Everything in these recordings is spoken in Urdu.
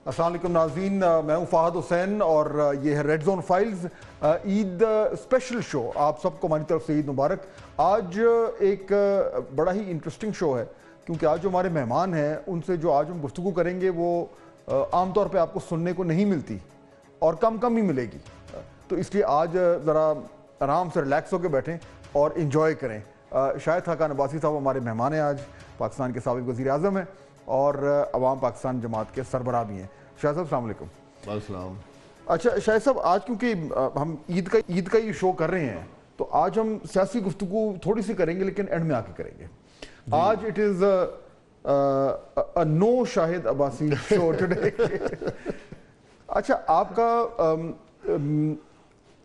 السلام علیکم ناظرین، میں ہوں فہد حسین اور یہ ہے ریڈ زون فائلز عید اسپیشل شو. آپ سب کو ہماری طرف سے عید مبارک. آج ایک بڑا ہی انٹرسٹنگ شو ہے کیونکہ آج جو ہمارے مہمان ہیں ان سے جو آج ہم گفتگو کریں گے وہ عام طور پہ آپ کو سننے کو نہیں ملتی اور کم ہی ملے گی. تو اس لیے آج ذرا آرام سے ریلیکس ہو کے بیٹھیں اور انجوائے کریں. شاہد خاقان عباسی صاحب ہمارے مہمان ہیں آج، پاکستان کے سابق وزیر اعظم ہیں اور عوام پاکستان جماعت کے سربراہ بھی ہیں. شاہد صاحب السلام علیکم. السلام. اچھا شاہد صاحب، آج کیونکہ ہم عید کا یہ شو کر رہے ہیں تو آج ہم سیاسی گفتگو تھوڑی سی کریں گے لیکن اینڈ میں آ کے کریں گے. آج it is no Shahid Abbasi show today. اچھا، آپ کا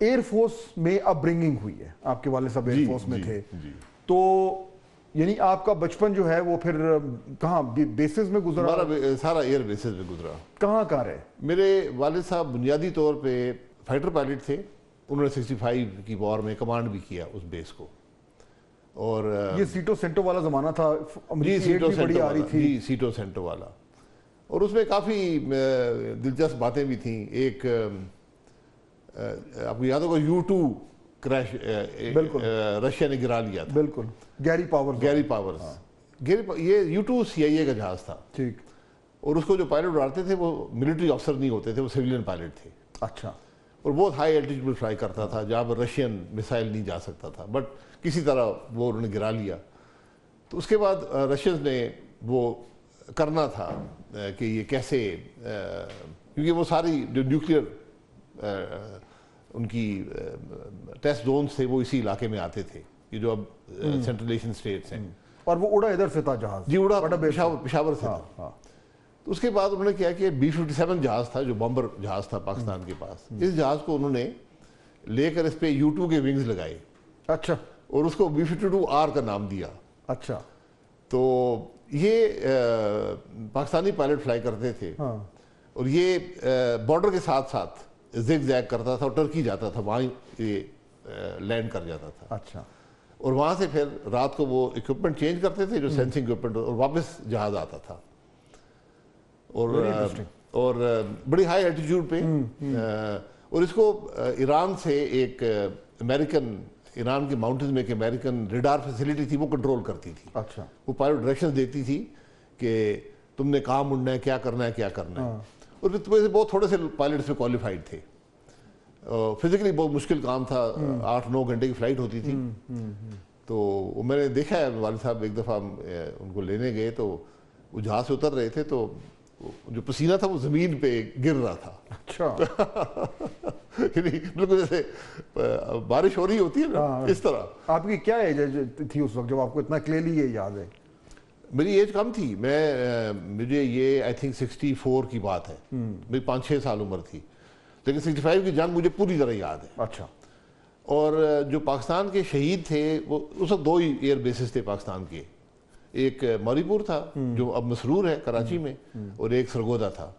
ایئر فورس میں اپ برنگنگ ہوئی ہے، آپ کے والد صاحب ایئر فورس میں تھے، تو یعنی آپ کا بچپن جو ہے وہ پھر کہاں بیسز میں گزرا؟ ہمارا سارا ایئر بیسز میں گزرا. کہاں رہے؟ میرے والد صاحب بنیادی طور پہ فائٹر پائلٹ تھے. انہوں نے 65 کی وار میں کمانڈ بھی کیا اس بیس کو. اور یہ سیٹو سینٹو والا زمانہ تھا، جی سیٹو سینٹو والا، جی سیٹو سینٹو والا. اور اس میں کافی دلچسپ باتیں بھی تھیں. ایک آپ کو یاد ہوگا U2 کریش رشیا نے گرا لیا تھا. بالکل، گیری پاورز. یہ U2 CIA کا جہاز تھا. ٹھیک. اور اس کو جو پائلٹ اڑاتے تھے وہ ملٹری افسر نہیں ہوتے تھے، وہ سویلین پائلٹ تھے. اچھا. اور بہت ہائی ایلٹیٹیوڈ پہ فلائی کرتا تھا جہاں پر رشین میسائل نہیں جا سکتا تھا، بٹ کسی طرح وہ انہوں نے گرا لیا. تو اس کے بعد رشینز نے وہ کرنا تھا کہ یہ کیسے، کیونکہ وہ ساری جو نیوکلیئر ان کی ٹیسٹ زونز تھے وہ اسی علاقے میں آتے تھے، یہ جو اب سینٹرل ایشین اسٹیٹس ہیں. اور وہ اڑا ادھر سے تھا جہاز؟ جی اڑا پشاور سے تھا. تو اس کے بعد انہوں نے کیا کہ B-57 جہاز تھا جو بمبر جہاز تھا پاکستان کے پاس. اس جہاز کو انہوں نے لے کر اس پہ U2 کے ونگز لگائے. اچھا. اور اس کو B-52R کا نام دیا. اچھا. تو یہ پاکستانی پائلٹ فلائی کرتے تھے. اور یہ بارڈر کے ساتھ ساتھ زگ زیگ کرتا تھا اور ٹرکی جاتا تھا، وہاں یہ لینڈ کر جاتا تھا. اچھا. اور وہاں سے پھر رات کو وہ اکوپمنٹ چینج کرتے تھے جو سینسنگ اکوپمنٹ، اور واپس جہاز آتا تھا. اور بڑی ہائی ایلٹیٹیوڈ پہ. اور اس کو ایران سے ایک ایران کے ماؤنٹینز میں ایک امریکن ریڈار فیسلٹی تھی، وہ کنٹرول کرتی تھی. اچھا. وہ پائلٹ ڈائریکشنز دیتی تھی کہ تم نے کہاں مڑنا ہے، کیا کرنا ہے. اور بہت تھوڑے سے پائلٹ اس میں کوالیفائڈ تھے. فزیکلی بہت مشکل کام تھا، 8-9 گھنٹے کی فلائٹ ہوتی تھی. تو میں نے دیکھا ہے، والد صاحب ایک دفعہ ان کو لینے گئے تو وہ جہاز سے اتر رہے تھے تو جو پسینہ تھا وہ زمین پہ گر رہا تھا. اچھا. بالکل جیسے بارش ہو رہی ہوتی ہے نا، اس طرح. آپ کی کیا ایج تھی اس وقت جب آپ کو اتنا کلیئرلی یہ یاد ہے؟ میری ایج کم تھی. مجھے یہ آئی تھنک 64 کی بات ہے، میری 5-6 سال عمر تھی. لیکن 65 کی جنگ مجھے پوری طرح یاد ہے. اچھا. اور جو پاکستان کے شہید تھے وہ اس وقت 2 ہی ایئر بیسز تھے پاکستان کے. ایک موری پور تھا جو اب مسرور ہے کراچی میں، اور ایک سرگودا تھا.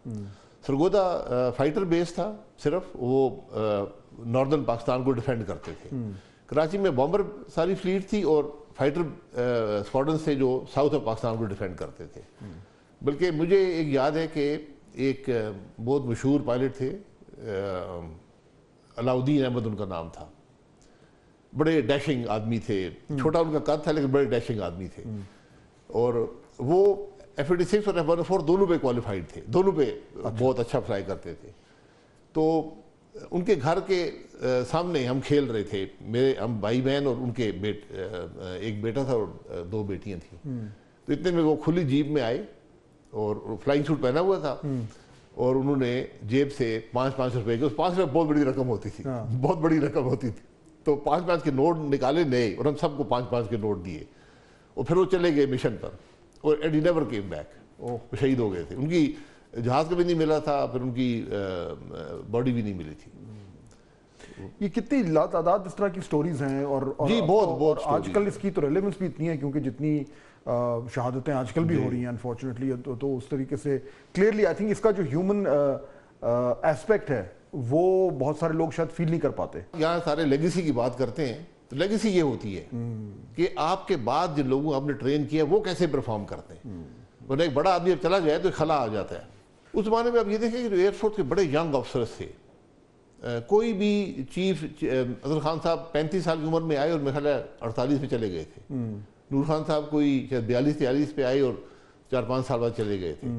سرگودا فائٹر بیس تھا صرف، وہ ناردرن پاکستان کو ڈیفینڈ کرتے تھے. کراچی میں بامبر ساری فلیٹ تھی اور فائٹر اسکواڈرنز تھے جو ساؤتھ آف پاکستان کو ڈیفینڈ کرتے تھے. بلکہ مجھے ایک یاد ہے کہ ایک بہت مشہور پائلٹ تھے، علاؤدین احمد ان کا نام تھا. بڑے ڈیشنگ آدمی تھے، چھوٹا ان کا قد تھا لیکن بڑے ڈیشنگ آدمی تھے. اور وہ F-86 اور F-104 دونوں پہ کوالیفائڈ تھے، دونوں پہ بہت اچھا فلائی کرتے تھے. تو ان کے گھر کے سامنے ہم کھیل رہے تھے، ہم بھائی بہن اور ان کے ایک بیٹا تھا اور 2 بیٹیاں تھیں. تو اتنے میں وہ کھلی جیپ میں آئے اور فلائنگ سوٹ پہنا ہوا تھا، اور انہوں نے جیب سے 5-5 روپے کے، 5 روپے بہت بڑی رقم ہوتی تھی، بہت بڑی رقم ہوتی تھی. تو 5-5 کے نوٹ نکالے نئے اور ہم سب کو 5-5 کے نوٹ دیے. اور پھر وہ چلے گئے مشن پر، اور and he never came back. وہ شہید ہو گئے تھے. ان کی جہاز کا بھی نہیں ملا تھا، پھر ان کی باڈی بھی نہیں ملی تھی. یہ کتنی لاتعداد اس طرح کی سٹوریز ہیں. اور جی بہت آج کل اس کی تو ریلیونس بھی اتنی ہے کیونکہ جتنی شہادتیں آج کل بھی ہو رہی ہیں انفارچونیٹلی، تو اس طریقے سے کلیئرلی آئی تھنک اس کا جو ہیومن ایسپیکٹ ہے وہ بہت سارے لوگ شاید فیل نہیں کر پاتے. یہاں سارے لیگیسی کی بات کرتے ہیں تو لیگیسی یہ ہوتی ہے کہ آپ کے بعد جن لوگوں کو آپ نے ٹرین کیا وہ کیسے پرفارم کرتے ہیں. ورنہ ایک بڑا آدمی جب چلا جائے تو خلا آ جاتا ہے. اس زمانے میں آپ یہ دیکھیں کہ جو ایئر فورس کے بڑے ینگ آفسرس تھے، کوئی بھی چیف اظہر خان صاحب 35 سال کی عمر میں آئے اور میرا خیال ہے 48 میں چلے گئے تھے. نور خان صاحب کوئی 42-43 پہ آئے اور 4-5 سال بعد چلے گئے تھے.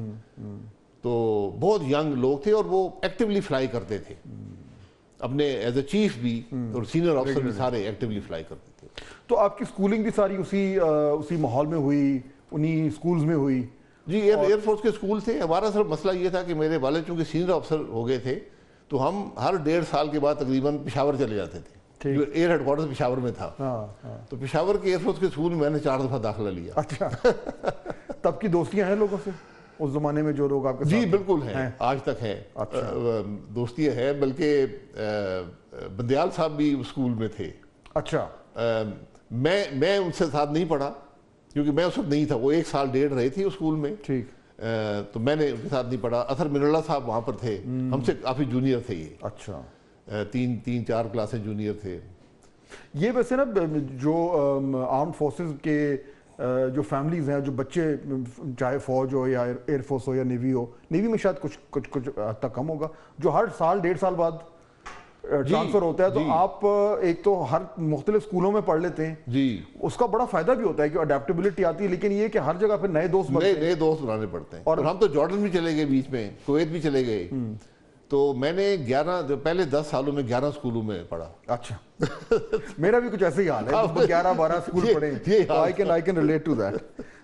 تو بہت ینگ لوگ تھے اور وہ ایکٹیولی فلائی کرتے تھے اپنے ایز اے چیف بھی، اور سینئر آفسر بھی سارے ایکٹیولی فلائی کرتے تھے. تو آپ کی سکولنگ بھی ساری اسی ماحول میں ہوئی، انہی سکولز میں ہوئی؟ جی ایئر فورس کے اسکول تھے. ہمارا صرف مسئلہ یہ تھا کہ میرے والد چونکہ سینئر آفسر ہو گئے تھے تو ہم ہر 1.5 سال کے بعد تقریباً پشاور چلے جاتے تھے، جو ایئر ہیڈ کوارٹر پشاور میں تھا. تو پشاور کے ایئر فورس کے اسکول میں نے 4 دفعہ داخلہ لیا. اچھا. تب کی دوستیاں ہیں لوگوں سے اس زمانے میں جو لوگ آپ کے ساتھ؟ جی بالکل ہیں، آج تک ہیں دوستیاں ہیں. بلکہ بندیال صاحب بھی اسکول میں تھے. اچھا. میں ان سے ساتھ نہیں پڑھا کیونکہ میں اس وقت نہیں تھا، وہ 1 سال 1.5 رہے تھے اسکول میں. ٹھیک. تو میں نے ان کے ساتھ نہیں پڑھا. اطہر من اللہ صاحب وہاں پر تھے، ہم سے کافی جونیئر تھے. یہ اچھا. 3-4 کلاسیں جونیئر تھے. یہ ویسے نا جو آرمڈ فورسز کے جو فیملیز ہیں، جو بچے چاہے فوج ہو یا ایئر فورس ہو یا نیوی ہو، نیوی میں شاید کچھ حد تک کم ہوگا، جو ہر سال 1.5 سال بعد ٹرانسفر ہوتا ہے، تو آپ ایک تو ہر مختلف اسکولوں میں پڑھ لیتے ہیں. جی اس کا بڑا فائدہ بھی ہوتا ہے کہ اڈیپٹیبلٹی آتی ہے، لیکن یہ کہ ہر جگہ پھر نئے دوست بنانے پڑتے ہیں. اور ہم تو جارڈن بھی چلے گئے، بیچ میں کویت بھی چلے گئے. تو میں نے پہلے 10 سالوں میں 11 اسکولوں میں پڑھا. اچھا. میرا بھی کچھ ایسے ہی حال ہے، 11-12 اسکول پڑھے. I can relate to that.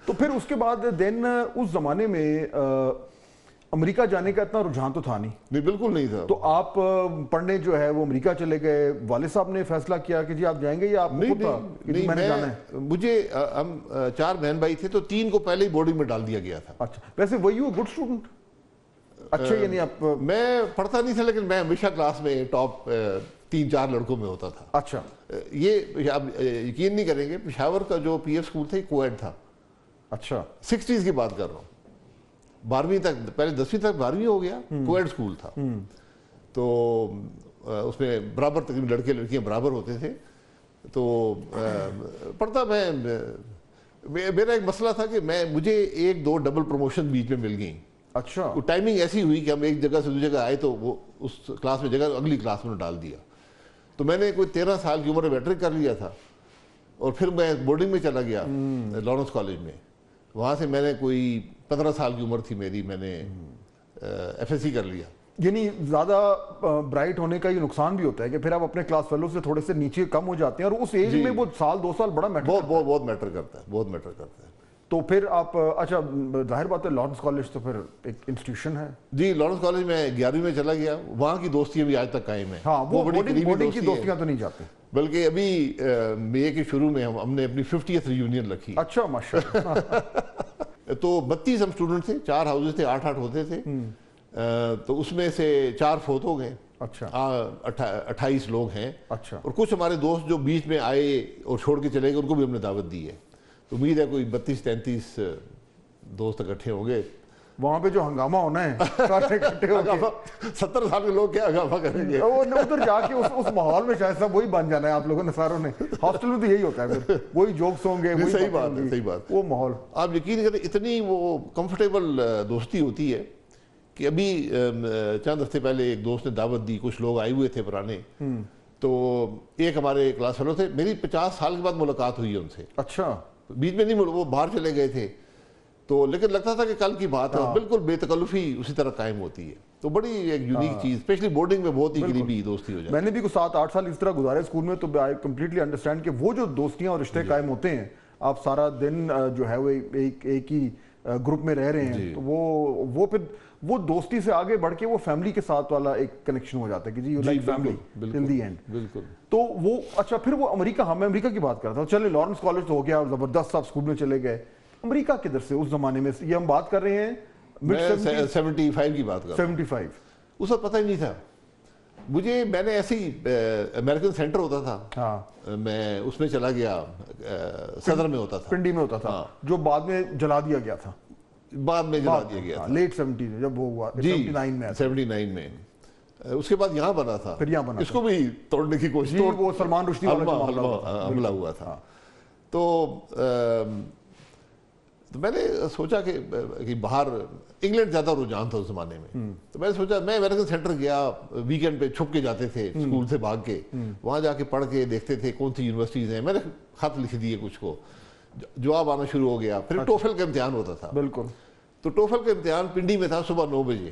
تو پھر اس کے بعد دین اس زمانے میں امریکہ جانے کا اتنا رجحان تو تھا نہیں؟ بالکل نہیں تھا. تو آپ پڑھنے جو ہے وہ امریکہ چلے گئے، والد صاحب نے فیصلہ کیا کہ جی آپ جائیں گے یا آپ خود تھا کہ میں نے جانا ہے؟ مجھے ہم 4 بہن بھائی تھے تو 3 کو پہلے ہی بورڈنگ میں ڈال دیا گیا تھا. اچھا. ویسے وہی ہو گڈ اسٹوڈنٹ؟ اچھا. یعنی آپ میں پڑھتا نہیں تھا لیکن میں ہمیشہ کلاس میں ٹاپ 3-4 لڑکوں میں ہوتا تھا. اچھا. یہ آپ یقین نہیں کریں گے، پشاور کا جو پی ایف اسکول تھا کویڈ تھا. اچھا. 60s کی بات کر رہا ہوں. 12ویں تک، پہلے 10ویں تک 12ویں ہو گیا، کویڈ اسکول تھا. تو اس میں برابر تقریباً لڑکے لڑکیاں برابر ہوتے تھے. تو پڑھتا میرا ایک مسئلہ تھا کہ مجھے 1-2 ڈبل پروموشن بیچ میں مل گئیں. اچھا. ٹائمنگ ایسی ہوئی کہ ہم ایک جگہ سے دوسری جگہ آئے تو وہ اس کلاس میں جگہ اگلی کلاس میں ڈال دیا. تو میں نے کوئی 13 سال کی عمر میں میٹرک کر لیا تھا اور پھر میں بورڈنگ میں چلا گیا لارنس کالج میں. وہاں سے میں نے کوئی 15 سال کی عمر تھی میری، میں نے ایف ایس سی کر لیا. یعنی زیادہ برائٹ ہونے کا یہ نقصان بھی ہوتا ہے کہ پھر آپ اپنے کلاس فیلو سے تھوڑے سے نیچے کم ہو جاتے ہیں، اور اس ایج میں وہ 1-2 سال بڑا میٹر بہت میٹر کرتا ہے، بہت میٹر کرتا ہے. تو پھر آپ اچھا ظاہر بات ہے لارنس کالج تو پھر ایک انسٹیٹیوشن ہے. جی لارنس کالج میں 11ویں میں چلا گیا. وہاں کی دوستیاں بھی آج تک قائم ہیں. ہاں وہ بورڈنگ کی دوستیاں تو نہیں جاتے. بلکہ ابھی مئی کے شروع میں ہم نے اپنی 50th ریونین رکھی. اچھا ماشاءاللہ. تو 32 ہم اسٹوڈنٹ تھے، 4 ہاؤسز تھے، 8 ہوتے تھے. تو اس میں سے 4 فوت ہو گئے. اچھا. 28 لوگ ہیں. اچھا. اور کچھ ہمارے دوست جو بیچ میں آئے اور چھوڑ کے چلے گئے ان کو بھی ہم نے دعوت دی ہے. تو امید ہے کوئی 32-33 دوست اکٹھے ہوں گے. وہاں پہ جو ہنگامہ ہونا ہے سارے اکٹھے ہو کے 70 سال کے لوگ کیا ہنگامہ کریں گے. وہ ادھر جا کے اس ماحول میں شاید سب وہی بن جانا ہے آپ لوگوں نے ساروں نے. ہاسٹل میں تو یہی ہوتا ہے، پھر وہی جوکس ہوں گے. صحیح بات ہے، صحیح بات. وہ ماحول آپ یقین کریں اتنی وہ کمفرٹیبل دوستی ہوتی ہے کہ ابھی چند ہفتے پہلے ایک دوست نے دعوت دی، کچھ لوگ آئے ہوئے تھے پرانے. تو ایک ہمارے کلاس فیلو تھے، میری 50 سال کے بعد ملاقات ہوئی ہے ان سے. اچھا. بیچ میں نہیں، وہ باہر چلے گئے تھے. تو لیکن لگتا تھا کہ کل کی بات ہے، بالکل بے تکلفی اسی طرح قائم ہوتی ہے. تو بڑی ایک یونیک چیز، اسپیشلی بورڈنگ میں بہت ہی قریبی دوستی ہو جاتی ہے. میں نے بھی 7-8 سال اس طرح گزارے اسکول میں، تو آئی کمپلیٹلی انڈرسٹینڈ کہ وہ جو دوستیاں اور رشتے قائم ہوتے ہیں، آپ سارا دن جو ہے وہ ایک ہی گروپ میں رہ رہے ہیں، تو وہ پھر وہ دوستی سے آگے بڑھ کے وہ فیملی کے ساتھ والا ایک کنیکشن ہو جاتا ہے کہ جی you like family till the end. بالکل. تو وہ اچھا پھر وہ امریکہ، میں امریکہ کی بات کر رہا تھا. چلے لارنس کالج تو ہو گیا اور زبردست آپ اسکول میں چلے گئے. امریکہ کدھر سے اس زمانے میں؟ یہ ہم بات کر رہے ہیں 75 کی بات کر رہا ہوں. 75. اس وقت پتہ ہی نہیں تھا مجھے. میں نے ایسے ہی امریکن سینٹر ہوتا تھا، میں اس میں چلا گیا. صدر میں ہوتا تھا، پنڈی میں ہوتا تھا، جو بعد میں جلا دیا گیا تھا. بعد میں جلا دیا گیا تھا لیٹ 70 جب وہ ہوا. 79 میں. اس کے بعد یہاں بنا تھا، پھر یہاں بنا، اس کو بھی توڑنے کی کوشش، وہ سلمان رشدی والا حملہ ہوا تھا. تو تو میں نے سوچا کہ باہر انگلینڈ زیادہ رجحان تھا اس زمانے میں، تو میں نے سوچا میں امریکن سینٹر گیا، ویکینڈ پہ چھپ کے جاتے تھے اسکول سے بھاگ کے، وہاں جا کے پڑھ کے دیکھتے تھے کون سی یونیورسٹیز ہیں، میں نے خط لکھ دیے کچھ کو، جواب آنا شروع ہو گیا. پھر ٹوفل کا امتحان ہوتا تھا. بالکل. تو ٹوفل کا امتحان پنڈی میں تھا صبح 9 بجے،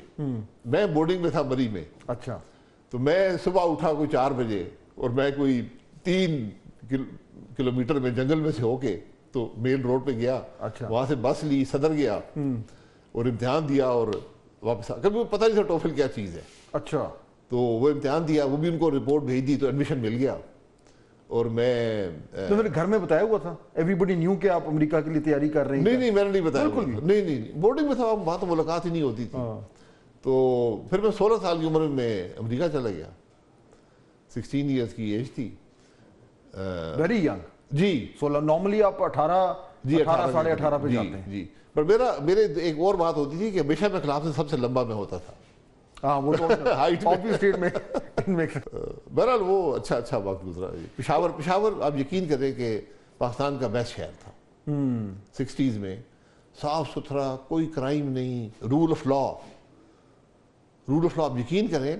میں بورڈنگ میں تھا مری میں. اچھا. تو میں صبح اٹھا کوئی 4 بجے اور میں کوئی 3 کلومیٹر میں جنگل میں سے ہو کے تو مین روڈ پہ گیا. اچھا. وہاں سے بس لی، صدر گیا اور امتحان دیا اور واپس آ. کبھی پتہ نہیں تھا ٹوفل کیا چیز ہے. اچھا. تو وہ امتحان دیا، وہ بھی ان کو رپورٹ بھیج دی تو ایڈمیشن مل گیا. اور میں تو میرے گھر میں بتایا ہوا تھا، ایوری بڈی نیو کہ آپ امریکہ کے لیے تیاری کر رہے ہیں؟ نہیں میں نے نہیں بتایا. بالکل بھی نہیں بورڈنگ میں تھا، وہاں تو ملاقات ہی نہیں ہوتی تھی. تو پھر میں 16 سال کی عمر میں امریکہ چلا گیا. 16 ایئرس کی ایج تھی. Very young. جی 16. نارملی آپ 18 ساڑھے 18 پہ جاتے ہیں. جی پر میرے ایک اور بات ہوتی تھی کہ ہمیشہ میں کلاس میں سب سے لمبا میں ہوتا تھا. ہاں وہ تو آبویس اسٹیٹ میں. بہرحال وہ اچھا وقت گزرا. پشاور آپ یقین کریں کہ پاکستان کا بیسٹ شہر تھا 60s میں. صاف ستھرا، کوئی کرائم نہیں، رول آف لا. آپ یقین کریں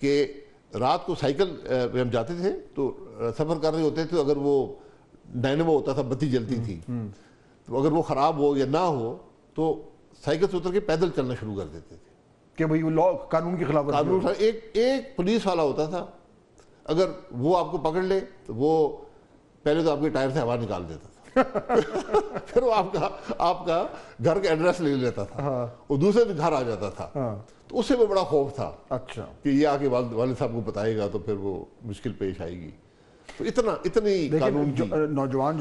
کہ رات کو سائیکل پہ ہم جاتے تھے تو سفر کر رہے ہوتے تھے، اگر وہ ڈائنامو ہوتا تھا، بتی جلتی تھی، تو اگر وہ خراب ہو یا نہ ہو تو سائیکل سے اتر کے پیدل چلنا شروع کر دیتے تھے کہ بھئی لا قانون کی خلاف ورزی. ایک پولیس والا ہوتا تھا، اگر وہ آپ کو پکڑ لے تو وہ پہلے تو آپ کے ٹائر سے ہوا نکال دیتا تھا. پھر وہ آپ کا گھر کا ایڈریس لے لیتا تھا، وہ دوسرے دن گھر آ جاتا تھا. تو اس سے بھی بڑا خوف تھا. اچھا. کہ یہ آ کے والد صاحب کو بتائے گا تو پھر وہ مشکل پیش آئے گی. تو اتنی قانون کی نوجوان